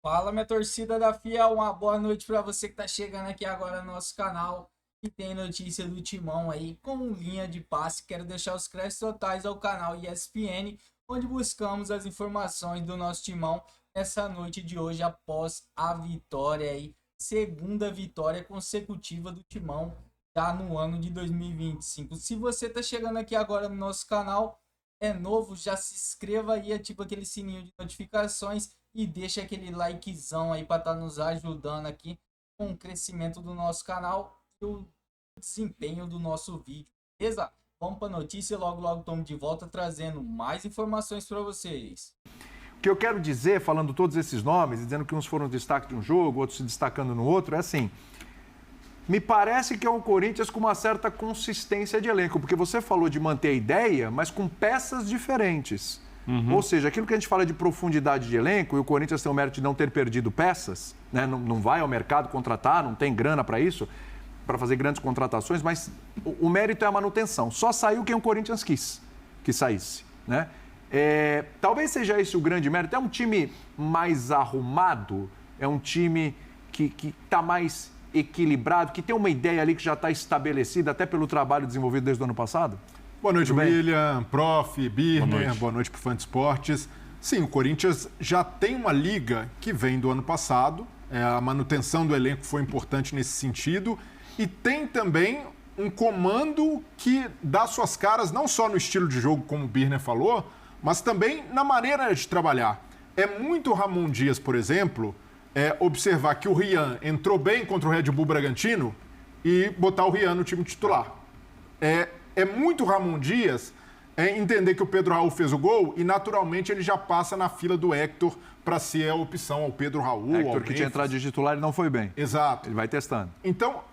Fala, minha torcida da Fiel, uma boa noite para você que tá chegando aqui agora no nosso canal e tem notícia do Timão aí com linha de passe. Quero deixar os créditos totais ao canal ESPN, onde buscamos as informações do nosso Timão nessa noite de hoje após a vitória aí, segunda vitória consecutiva do Timão já no ano de 2025. Se você tá chegando aqui agora no nosso canal, é novo, já se inscreva aí, ativa aquele sininho de notificações e deixa aquele likezão aí para estar nos ajudando aqui com o crescimento do nosso canal e o desempenho do nosso vídeo, beleza? Vamos para a notícia, logo estamos de volta trazendo mais informações para vocês. O que eu quero dizer, falando todos esses nomes, dizendo que uns foram destaque de um jogo, outros se destacando no outro, é assim, me parece que é um Corinthians com uma certa consistência de elenco, porque você falou de manter a ideia, mas com peças diferentes. Ou seja, aquilo que a gente fala de profundidade de elenco, e o Corinthians tem o mérito de não ter perdido peças, né? Não vai ao mercado contratar, não tem grana para isso, para fazer grandes contratações, mas o mérito é a manutenção. Só saiu quem o Corinthians quis que saísse, né? Talvez seja esse o grande mérito. É um time mais arrumado, é um time que está mais equilibrado, que tem uma ideia ali que já está estabelecida até pelo trabalho desenvolvido desde o ano passado? Boa noite, William, Prof, Birner, boa noite para o Fã de Esportes. Sim, o Corinthians já tem uma liga que vem do ano passado, a manutenção do elenco foi importante nesse sentido, e tem também um comando que dá suas caras não só no estilo de jogo, como o Birner falou, mas também na maneira de trabalhar. É muito Ramon Dias, por exemplo, observar que o Rian entrou bem contra o Red Bull Bragantino e botar o Rian no time titular. É muito Ramon Dias entender que o Pedro Raul fez o gol e, naturalmente, ele já passa na fila do Hector para ser a opção ao Pedro Raul. Hector, que tinha entrado de titular e não foi bem. Exato. Ele vai testando. Então,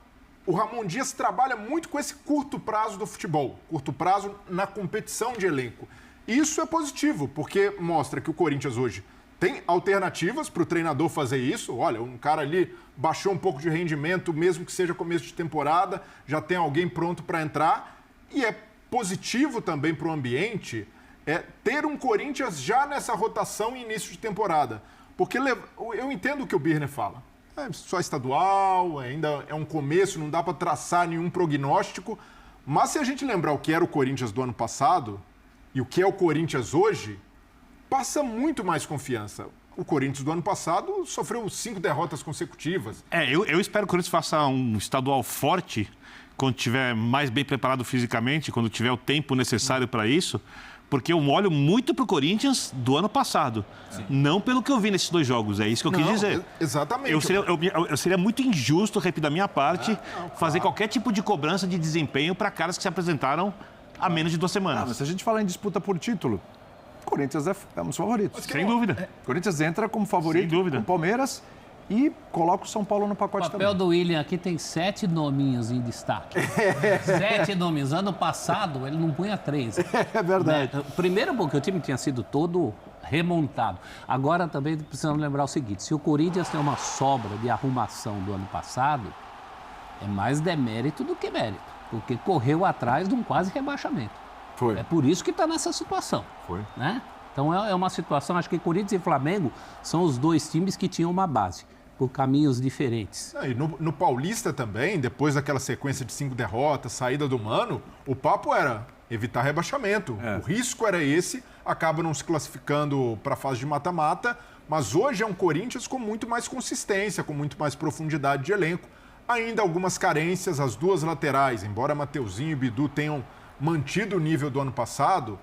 o Ramon Dias trabalha muito com esse curto prazo do futebol, curto prazo na competição de elenco. Isso é positivo, porque mostra que o Corinthians hoje tem alternativas para o treinador fazer isso. Olha, um cara ali baixou um pouco de rendimento, mesmo que seja começo de temporada, já tem alguém pronto para entrar. E é positivo também para o ambiente ter um Corinthians já nessa rotação e início de temporada. Porque eu entendo o que o Birner fala. É só estadual, ainda é um começo, não dá para traçar nenhum prognóstico. Mas se a gente lembrar o que era o Corinthians do ano passado e o que é o Corinthians hoje, passa muito mais confiança. O Corinthians do ano passado sofreu 5 derrotas consecutivas. Eu espero que o Corinthians faça um estadual forte quando estiver mais bem preparado fisicamente, quando tiver o tempo necessário para isso, porque eu olho muito para o Corinthians do ano passado, não pelo que eu vi nesses 2 jogos, é isso que eu quis dizer. Exatamente. Eu seria muito injusto, repito, da minha parte, fazer qualquer tipo de cobrança de desempenho para caras que se apresentaram há menos de 2 semanas. Mas se a gente falar em disputa por título, o Corinthians é um dos favoritos. Sem dúvida. O Corinthians entra como favorito com o Palmeiras e coloca o São Paulo no pacote também. O papel do William aqui tem 7 nominhos em destaque. 7 nomes. Ano passado, ele não punha 3. É verdade. Né? Primeiro, porque o time tinha sido todo remontado. Agora também precisamos lembrar o seguinte, se o Corinthians tem uma sobra de arrumação do ano passado, é mais demérito do que mérito, porque correu atrás de um quase rebaixamento. Foi. É por isso que está nessa situação. Foi. Né? Então é uma situação, acho que Corinthians e Flamengo são os 2 times que tinham uma base, por caminhos diferentes. E no Paulista também, depois daquela sequência de 5 derrotas, saída do Mano, o papo era evitar rebaixamento. O risco era esse, acaba não se classificando para a fase de mata-mata, mas hoje é um Corinthians com muito mais consistência, com muito mais profundidade de elenco. Ainda algumas carências, as 2 laterais, embora Mateuzinho e Bidu tenham mantido o nível do ano passado,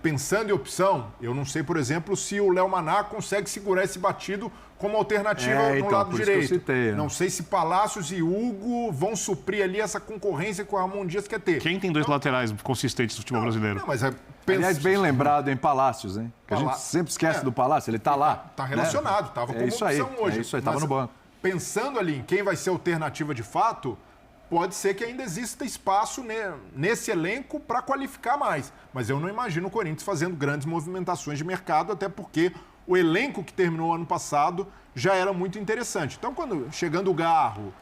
pensando em opção, eu não sei, por exemplo, se o Léo Maná consegue segurar esse batido como alternativa no lado direito. Não sei se Palácios e Hugo vão suprir ali essa concorrência que o Ramon Dias quer ter. Quem tem 2 laterais consistentes no futebol brasileiro? Não, mas aliás, bem lembrado em Palácios, hein? Que a gente sempre esquece do Palácio, ele está lá. Está relacionado, estava como opção hoje. É isso aí, estava no banco. Pensando ali em quem vai ser a alternativa de fato, pode ser que ainda exista espaço nesse elenco para qualificar mais. Mas eu não imagino o Corinthians fazendo grandes movimentações de mercado, até porque o elenco que terminou ano passado já era muito interessante. Então, chegando o Garro,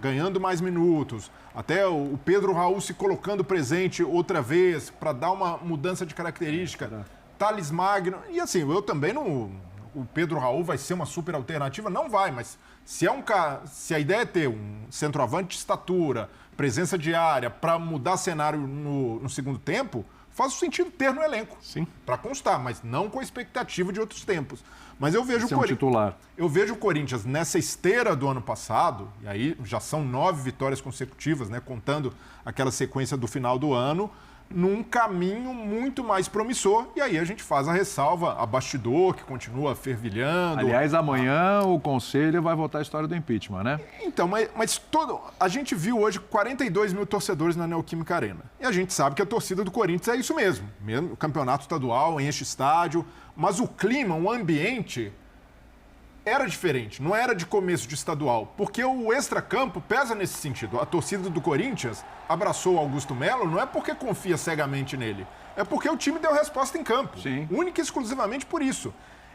ganhando mais minutos, até o Pedro Raul se colocando presente outra vez para dar uma mudança de característica, Thales Magno, e assim, eu também não o Pedro Raul vai ser uma super alternativa? Não vai, mas se a ideia é ter um centroavante de estatura, presença de área, para mudar cenário no segundo tempo, faz sentido ter no elenco. Sim. Para constar, mas não com a expectativa de outros tempos. Mas eu vejo titular. Eu vejo o Corinthians nessa esteira do ano passado, e aí já são 9 vitórias consecutivas, né, contando aquela sequência do final do ano, num caminho muito mais promissor. E aí a gente faz a ressalva a bastidor, que continua fervilhando. Aliás, amanhã o Conselho vai votar a história do impeachment, né? Então, mas a gente viu hoje 42 mil torcedores na Neoquímica Arena. E a gente sabe que a torcida do Corinthians é isso mesmo. Mesmo campeonato estadual, enche estádio. Mas o clima, o ambiente era diferente. Não era de começo de estadual. Porque o extracampo pesa nesse sentido. A torcida do Corinthians abraçou o Augusto Melo não é porque confia cegamente nele. É porque o time deu resposta em campo. Sim. Única e exclusivamente por isso.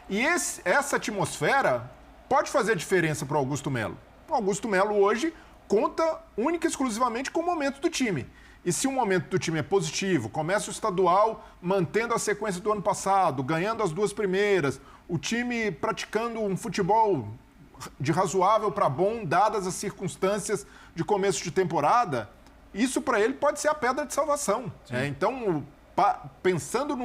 E essa atmosfera pode fazer diferença para o Augusto Melo. O Augusto Melo hoje conta única e exclusivamente com o momento do time. E se o momento do time é positivo, começa o estadual mantendo a sequência do ano passado, ganhando as 2 primeiras, o time praticando um futebol de razoável para bom, dadas as circunstâncias de começo de temporada, isso para ele pode ser a pedra de salvação. Então, pensando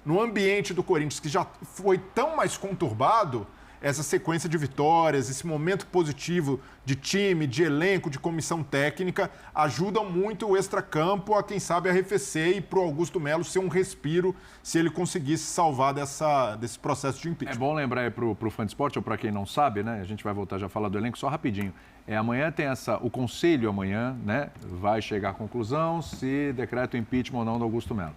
no ambiente do Corinthians, que já foi tão mais conturbado, essa sequência de vitórias, esse momento positivo de time, de elenco, de comissão técnica, ajuda muito o extracampo a, quem sabe, arrefecer e para o Augusto Melo ser um respiro se ele conseguisse salvar desse processo de impeachment. É bom lembrar aí para o fã de esporte, ou para quem não sabe, né? A gente vai voltar já a falar do elenco, só rapidinho. Amanhã tem o Conselho amanhã, né? Vai chegar à conclusão se decreta o impeachment ou não do Augusto Melo.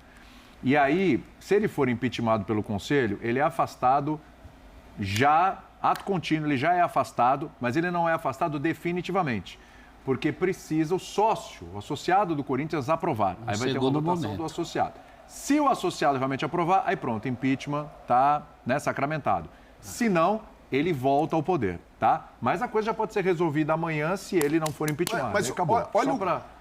E aí, se ele for impeachmentado pelo Conselho, ele é afastado ato contínuo, ele já é afastado, mas ele não é afastado definitivamente, porque precisa o sócio, o associado do Corinthians aprovar. Aí vai ter uma votação do associado. Se o associado realmente aprovar, aí pronto, impeachment está, né, sacramentado. Se não, ele volta ao poder, tá? Mas a coisa já pode ser resolvida amanhã se ele não for impeachmentado. Mas acabou.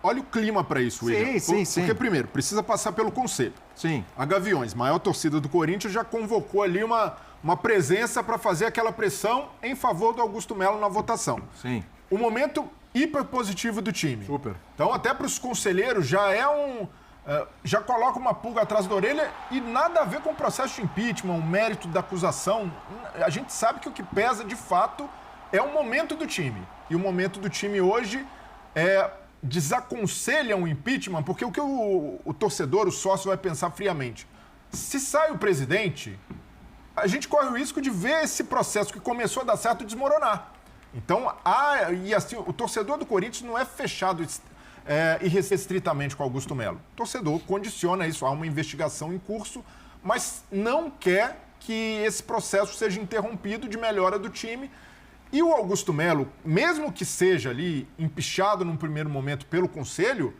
Olha o clima para isso, William. Sim. Porque, primeiro, precisa passar pelo Conselho. Sim. A Gaviões, maior torcida do Corinthians, já convocou ali uma presença para fazer aquela pressão em favor do Augusto Melo na votação. Sim. O momento hiper positivo do time. Super. Então, até para os conselheiros, já coloca uma pulga atrás da orelha e nada a ver com o processo de impeachment, o mérito da acusação. A gente sabe que o que pesa, de fato, é o momento do time. E o momento do time hoje desaconselha um impeachment, porque o que o torcedor, o sócio, vai pensar friamente? Se sai o presidente, a gente corre o risco de ver esse processo que começou a dar certo desmoronar. Então, o torcedor do Corinthians não é fechado irrestritamente com Augusto Melo. O torcedor condiciona isso, há uma investigação em curso, mas não quer que esse processo seja interrompido de melhora do time. E o Augusto Melo, mesmo que seja ali empichado num primeiro momento pelo Conselho,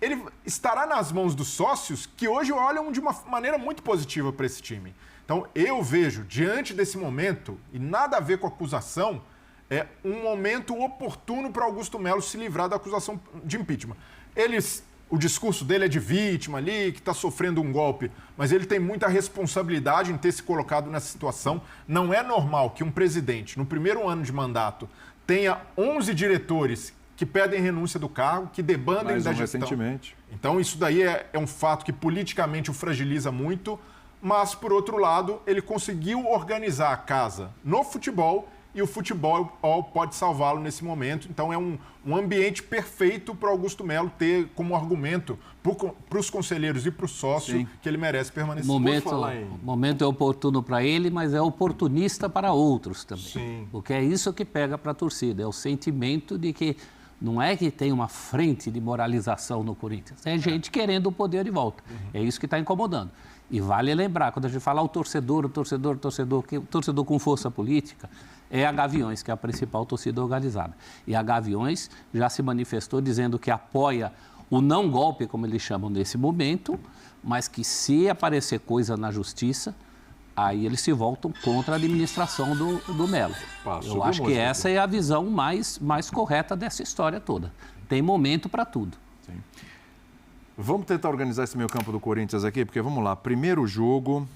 ele estará nas mãos dos sócios que hoje olham de uma maneira muito positiva para esse time. Então, eu vejo, diante desse momento, e nada a ver com a acusação, um momento oportuno para Augusto Melo se livrar da acusação de impeachment. O discurso dele é de vítima ali, que está sofrendo um golpe, mas ele tem muita responsabilidade em ter se colocado nessa situação. Não é normal que um presidente, no primeiro ano de mandato, tenha 11 diretores que pedem renúncia do cargo, que debandem da gestão. Recentemente. Então, isso daí é um fato que politicamente o fragiliza muito, mas, por outro lado, ele conseguiu organizar a casa no futebol e o futebol pode salvá-lo nesse momento. Então, é um ambiente perfeito para o Augusto Melo ter como argumento para os conselheiros e para o sócio. Sim. Que ele merece permanecer. O momento é oportuno para ele, mas é oportunista para outros também. Sim. Porque é isso que pega para a torcida, é o sentimento de que não é que tem uma frente de moralização no Corinthians, é gente querendo o poder de volta. É isso que está incomodando. E vale lembrar, quando a gente fala o torcedor com força política, é a Gaviões, que é a principal torcida organizada. E a Gaviões já se manifestou dizendo que apoia o não golpe, como eles chamam nesse momento, mas que se aparecer coisa na justiça, aí eles se voltam contra a administração do Melo. Eu acho que essa é a visão mais correta dessa história toda. Tem momento para tudo. Sim. Vamos tentar organizar esse meio campo do Corinthians aqui, porque vamos lá, primeiro jogo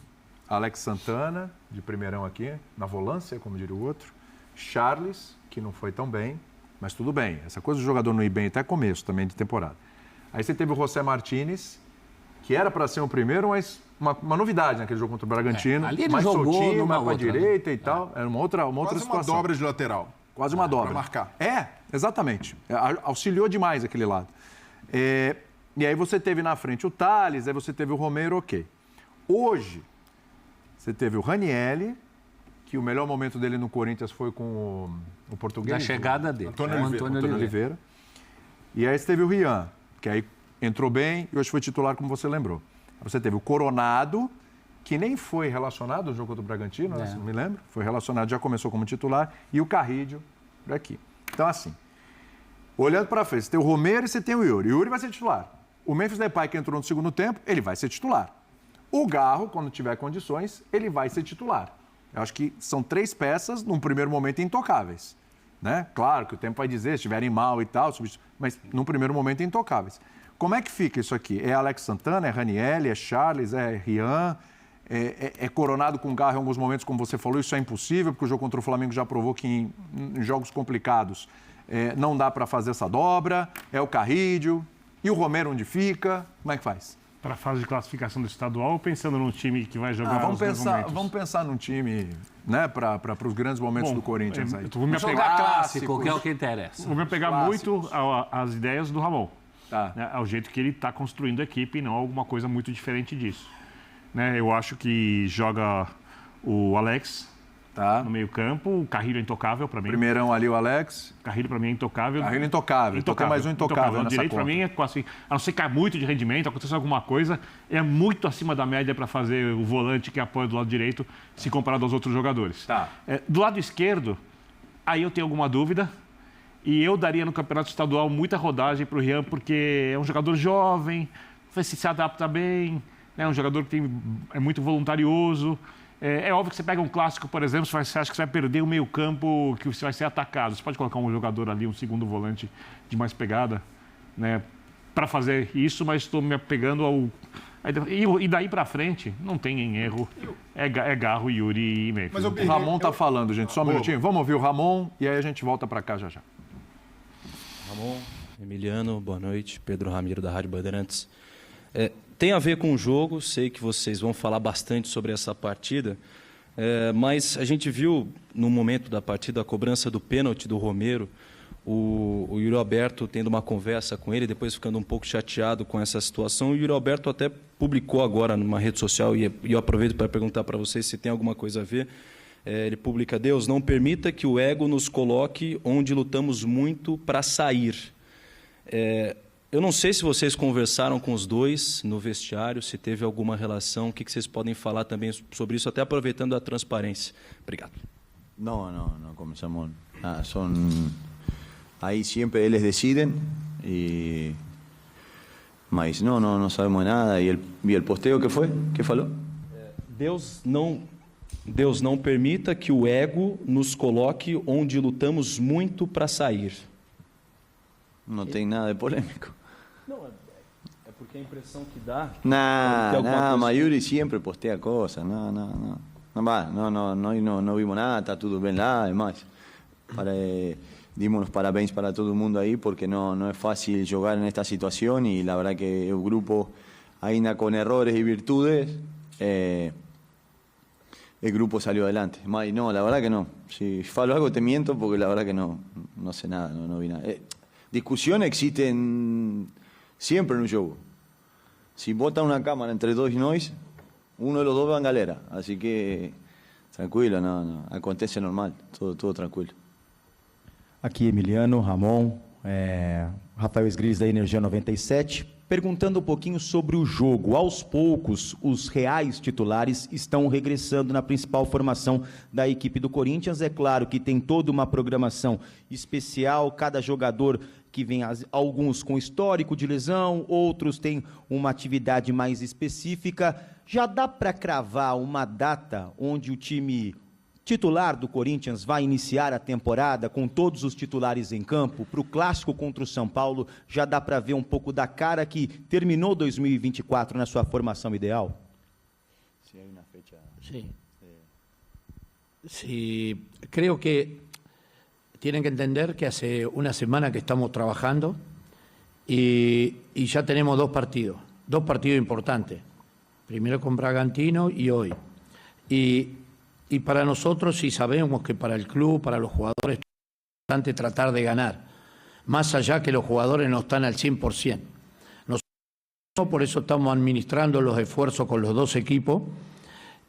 Alex Santana, de primeirão aqui, na volância, como diria o outro. Charles, que não foi tão bem, mas tudo bem. Essa coisa do jogador não ir bem até começo também de temporada. Aí você teve o José Martínez, que era para ser o primeiro, mas uma novidade naquele jogo contra o Bragantino. Ali ele mais jogou soltinho, mais numa para a outra, direita e tal. Era uma outra Quase situação. uma dobra de lateral. Quase uma dobra. Para marcar. Exatamente. Auxiliou demais aquele lado. E aí você teve na frente o Thales, aí você teve o Romero, ok. Hoje, você teve o Ranielli, que o melhor momento dele no Corinthians foi com o português. Da chegada dele. Antônio Oliveira. E aí você teve o Rian, que aí entrou bem e hoje foi titular, como você lembrou. Aí você teve o Coronado, que nem foi relacionado ao jogo contra o Bragantino, não me lembro. Foi relacionado, já começou como titular. E o Carrídio, por aqui. Então, assim, olhando para frente, você tem o Romero e você tem o Yuri. O Yuri vai ser titular. O Memphis Depay, que entrou no segundo tempo, ele vai ser titular. O Garro, quando tiver condições, ele vai ser titular. Eu acho que são 3 peças, num primeiro momento, intocáveis. Né? Claro que o tempo vai dizer, se estiverem mal e tal, mas num primeiro momento, intocáveis. Como é que fica isso aqui? É Alex Santana, é Ranielli, é Charles, é Rian, é Coronado com Garro em alguns momentos, como você falou, isso é impossível, porque o jogo contra o Flamengo já provou que em jogos complicados não dá para fazer essa dobra, é o Carrídio, e o Romero onde fica, como é que faz? Para a fase de classificação do estadual ou pensando num time que vai jogar vamos pensar num time, né, para os grandes momentos do Corinthians aí. Vou me Jogar clássico, que é o que interessa. Vou me apegar muito às ideias do Ramon. Tá. Né, ao jeito que ele está construindo a equipe e não alguma coisa muito diferente disso. Né, eu acho que joga o Alex no meio campo, o Carrilho é intocável para mim. Primeirão ali o Alex. Carrilho para mim é intocável. Carrilho intocável. Tem mais um intocável nessa direito para mim é quase, a não ser que caia muito de rendimento, aconteça alguma coisa, é muito acima da média para fazer o volante que apoia do lado direito, se comparado aos outros jogadores. Tá. Do lado esquerdo, aí eu tenho alguma dúvida. E eu daria no campeonato estadual muita rodagem para o Rian, porque é um jogador jovem, se adapta bem, né? É um jogador que é muito voluntarioso. É óbvio que você pega um clássico, por exemplo, você acha que você vai perder o meio-campo, que você vai ser atacado. Você pode colocar um jogador ali, um segundo volante de mais pegada, né? Para fazer isso, mas estou me apegando ao. E daí para frente, não tem erro. É Garro, Yuri e Memphis. Mas O Ramon tá falando, gente. Só um minutinho. Vamos ouvir o Ramon e aí a gente volta para cá já. Ramon, Emiliano, boa noite. Pedro Ramiro, da Rádio Bandeirantes. Tem a ver com o jogo, sei que vocês vão falar bastante sobre essa partida, mas a gente viu, no momento da partida, a cobrança do pênalti do Romero, o Yuri Alberto tendo uma conversa com ele, depois ficando um pouco chateado com essa situação. O Yuri Alberto até publicou agora numa rede social, e eu aproveito para perguntar para vocês se tem alguma coisa a ver. Ele publica: Deus, não permita que o ego nos coloque onde lutamos muito para sair. Eu não sei se vocês conversaram com os dois no vestiário, se teve alguma relação, o que vocês podem falar também sobre isso, até aproveitando a transparência. Obrigado. No comenzamos nada, ahí siempre ellos deciden, mas no sabemos nada. ¿Y el posteo qué fue? ¿Qué falou? Deus não permita que o ego nos coloque onde lutamos muito para sair. Não tem nada de polêmico. Não, é porque a impressão que dá... Não, Mayuri sempre postea cosas, no vimos nada, está tudo bem lá, además. Dimos los parabéns para todo el mundo ahí, porque no es fácil jugar en esta situación, y la verdad que el grupo, ainda con errores y virtudes, el grupo salió adelante. No, la verdad que no. Si falo algo te miento, porque la verdad que no sé nada, no vi nada. Discusiones existen siempre en un juego. Si botan una cámara entre dos y nós, uno de los dos va en galera. Así que tranquilo, no acontece normal, todo tranquilo. Aqui Emiliano, Ramon, Rafael Esgris da Energia 97, perguntando um pouquinho sobre o jogo. Aos poucos, os reais titulares estão regressando na principal formação da equipe do Corinthians. É claro que tem toda uma programação especial, cada jogador que vem, alguns com histórico de lesão, outros têm uma atividade mais específica. Já dá para cravar uma data onde o time titular do Corinthians vai iniciar a temporada com todos os titulares em campo? Para o clássico contra o São Paulo, já dá para ver um pouco da cara que terminou 2024 na sua formação ideal? Sí. Sí, creo que tienen que entender que hace una semana que estamos trabajando y ya tenemos dos partidos importantes. Primero con Bragantino y hoy. Y para nosotros sí sabemos que para el club, para los jugadores, es importante tratar de ganar. Más allá que los jugadores no están al 100%. Nosotros por eso estamos administrando los esfuerzos con los dos equipos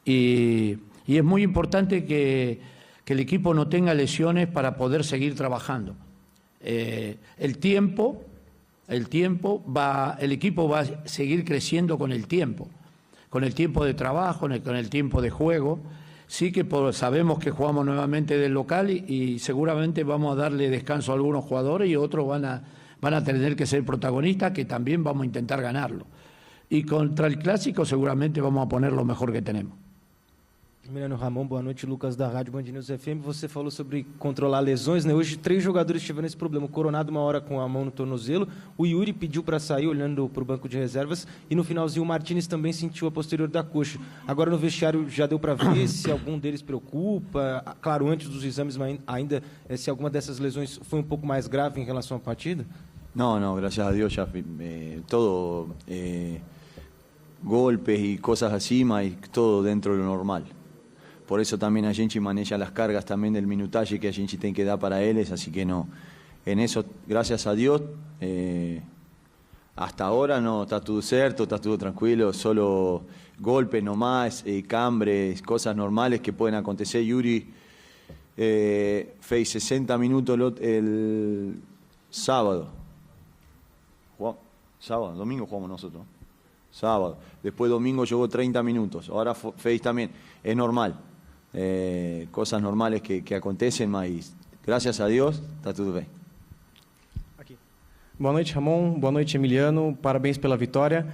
y es muy importante que el equipo no tenga lesiones para poder seguir trabajando. El equipo va a seguir creciendo con el tiempo de trabajo, con el tiempo de juego. Sí que sabemos que jugamos nuevamente del local y seguramente vamos a darle descanso a algunos jugadores y otros van a tener que ser protagonistas, que también vamos a intentar ganarlo. E contra el Clássico seguramente vamos a poner lo mejor que tenemos. Emiliano Ramon, boa noite. Lucas da Rádio Band News FM. Você falou sobre controlar lesões, né? Hoje 3 jogadores tiveram esse problema. O Coronado uma hora com a mão no tornozelo, o Yuri pediu para sair olhando para o banco de reservas e no finalzinho o Martínez também sentiu a posterior da coxa. Agora no vestiário já deu para ver se algum deles preocupa, claro, antes dos exames, mas ainda se alguma dessas lesões foi um pouco mais grave em relação à partida? No, gracias a Dios ya todo golpes y cosas así, mas todo dentro de lo normal. Por eso también a gente maneja las cargas también del minutaje que a gente tiene que dar para ellos, así que no, en eso, gracias a Dios, hasta ahora no, está todo certo, está todo tranquilo, solo golpes nomás, cambres, cosas normales que pueden acontecer. Yuri fez 60 minutos el sábado. Sábado, domingo jugamos nosotros. Sábado. Después domingo jugó 30 minutos. Ahora fez también. Es normal. Cosas normales que acontecem, mas graças a Deus está tudo bem. Aqui. Boa noite, Ramon. Boa noite, Emiliano. Parabéns pela vitória.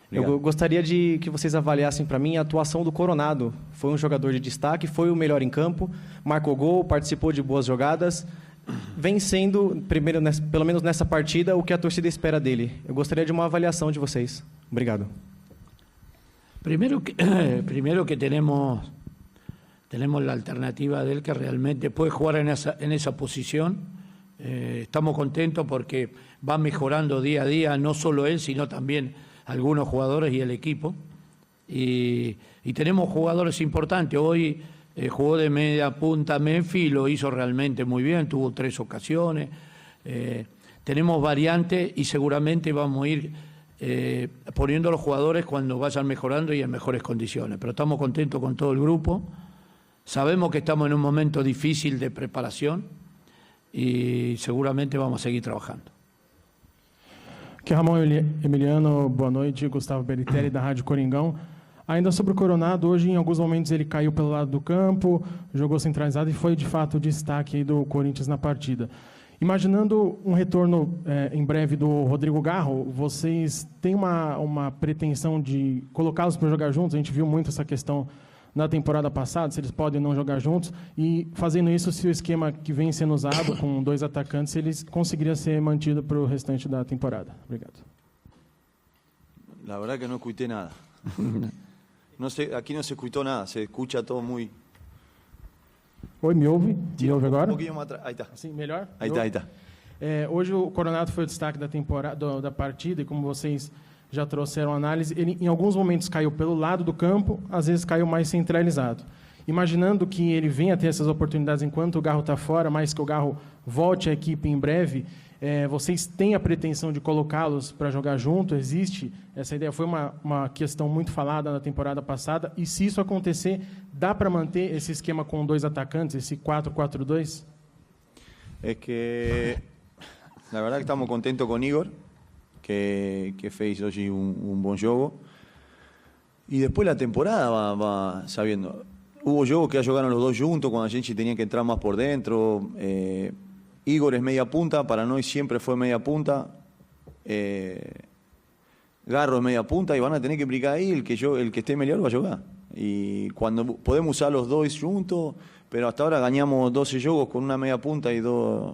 Eu gostaria de que vocês avaliassem para mim a atuação do Coronado. Foi um jogador de destaque, foi o melhor em campo, marcou gol, participou de boas jogadas. Vem sendo, primeiro, pelo menos nessa partida, o que a torcida espera dele. Eu gostaria de uma avaliação de vocês. Obrigado. Primero que tenemos la alternativa de él que realmente puede jugar en esa posición. Estamos contentos porque va mejorando día a día, no solo él, sino también algunos jugadores y el equipo. Y tenemos jugadores importantes. Hoy jugó de media punta Memphis, lo hizo realmente muy bien, tuvo 3 ocasiones. Tenemos variantes y seguramente vamos a ir poniendo a los jugadores cuando vayan mejorando y en mejores condiciones. Pero estamos contentos con todo el grupo. Sabemos que estamos en un momento difícil de preparación y seguramente vamos a seguir trabajando. Aqui é Ramon Emiliano, boa noite, Gustavo Beritelli da Rádio Coringão. Ainda sobre o Coronado, hoje em alguns momentos ele caiu pelo lado do campo, jogou centralizado e foi de fato o destaque aí do Corinthians na partida. Imaginando um retorno em breve do Rodrigo Garro, vocês têm uma pretensão de colocá-los para jogar juntos? A gente viu muito essa questão na temporada passada, se eles podem ou não jogar juntos, e fazendo isso, se o esquema que vem sendo usado com 2 atacantes, eles conseguiria ser mantido para o restante da temporada. Obrigado. La verdad que no escuché nada. No sé, aquí no se escuchó nada, se escucha todo muy... Oi, me ouve? Me ouve agora? Um pouquinho mais atrás. Aí está. Assim, melhor? Aí está. Hoje o Coronado foi o destaque da temporada, da partida, e como vocês já trouxeram a análise, ele em alguns momentos caiu pelo lado do campo, às vezes caiu mais centralizado. Imaginando que ele venha ter essas oportunidades enquanto o Garro está fora, mas que o Garro volte à equipe em breve, vocês têm a pretensão de colocá-los para jogar junto? Existe essa ideia? Foi uma questão muito falada na temporada passada, e se isso acontecer, dá para manter esse esquema com 2 atacantes, esse 4-4-2? Es que la verdad que estamos contentos con Igor, que fez hoy un buen juego. Y después la temporada va sabiendo. Hubo juegos que jugaron los dos juntos cuando a gente tenía que entrar más por dentro. Igor es media punta, para nosotros siempre fue media punta. Garro es media punta y van a tener que implicar ahí el que esté mejor va a jugar. Y cuando podemos usar los dos juntos, pero hasta ahora ganamos 12 juegos con una media punta y dos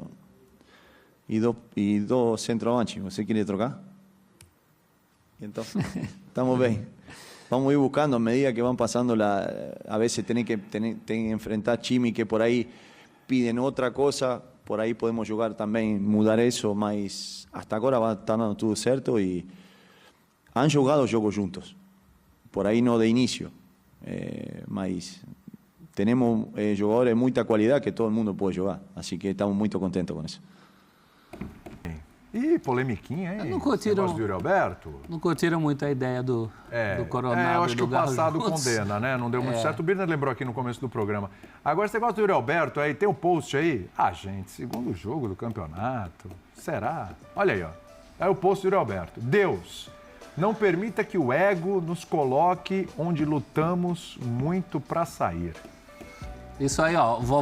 centroavantes. ¿Você quiere trocar? Y entonces, estamos bien. vamos a ir buscando a medida que van pasando a veces tienen que enfrentar Chimi que por ahí piden otra cosa, por ahí podemos jugar también, mudar eso, mas hasta ahora va estar tudo certo y han jugado jogos juntos, por ahí no de inicio, mas tenemos jugadores de mucha cualidad que todo el mundo puede jugar, así que estamos muy contentos con eso. Ih, polemiquinha, hein? Não curtiram, Esse negócio do Yuri Alberto. Não curtiram muito a ideia do Coronado. Eu acho e que do o passado Garros. condena, né? Não deu muito certo. O Birner lembrou aqui no começo do programa. Agora, esse negócio do Yuri Alberto aí, tem um post aí? Ah, gente, segundo jogo do campeonato. Será? Olha aí, ó. É o post do Yuri Alberto. Deus, não permita que o ego nos coloque onde lutamos muito para sair. Isso aí, ó. Vovó